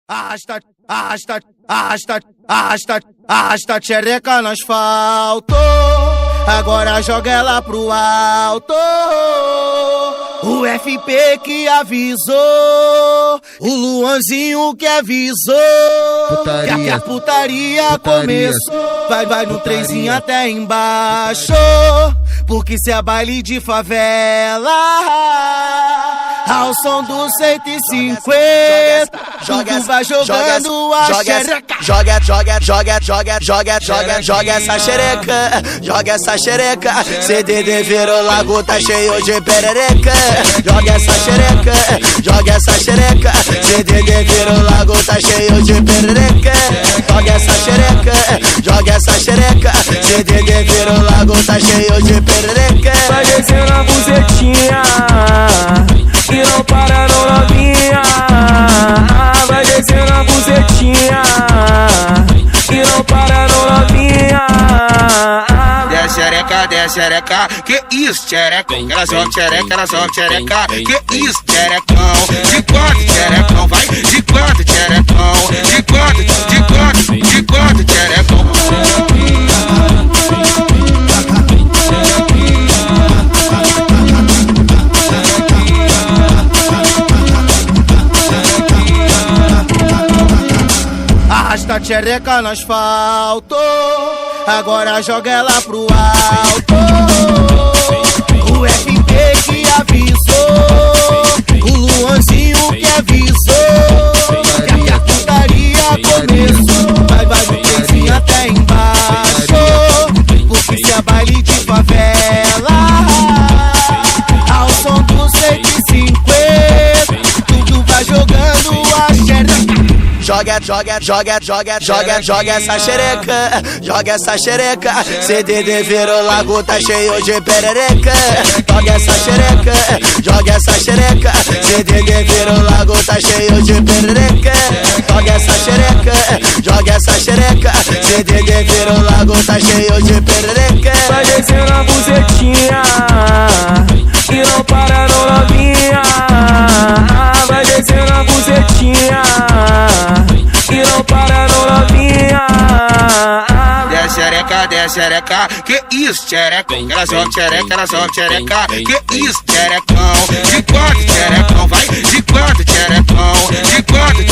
Arrasta, arrasta, arrasta, arrasta, arrasta tchereca no asfalto. Agora joga ela pro alto. O FP que avisou, o Luanzinho que avisou, que a putaria começou. Vai no trenzinho até embaixo, porque se é baile de favela, ao som do 150, tudo vai jogando a xereca. Joga essa xereca, joga essa xereca. CDD virou lago, tá cheio de perereca. Joga essa xereca, joga essa xereca. CDD virou lago, tá cheio de perereca. Joga essa xereca, joga essa xereca. CDD virou lago, tá cheio de perereca. Vai descendo a buzetinha e não para não novinha. Vai descendo a buzetinha e não para não novinha. Desce xereca, que isso, xerecão? Ela joga xereca, que isso, xerecão? De quatro, xerecão, vai, de quatro, xerecão, de quatro, xerecão. Arrasta tchereca no asfalto, agora joga ela pro alto. O FP que avisou, o Luanzinho que avisou, que a putaria começou. Vai no trenzinho até embaixo, porque se é baile de favela, ao som do 150, tudo vai jogando a xereca. Joga essa xereca, joga essa xereca. CDD virou lago, tá cheio de perereca. Joga essa xereca, joga essa xereca. CDD virou lago, tá cheio de perereca. Joga essa xereca, joga essa xereca. CDD virou lago, tá cheio de perereca. Vai descendo a buzetinha e não para não novinha. Vai descendo a buzetinha e não para não novinha. Desce xereca, que isso, xerecão? Ela joga xereca, que isso, xerecão? De quatro, xerecão, vai, de quatro, xerecão, de quatro,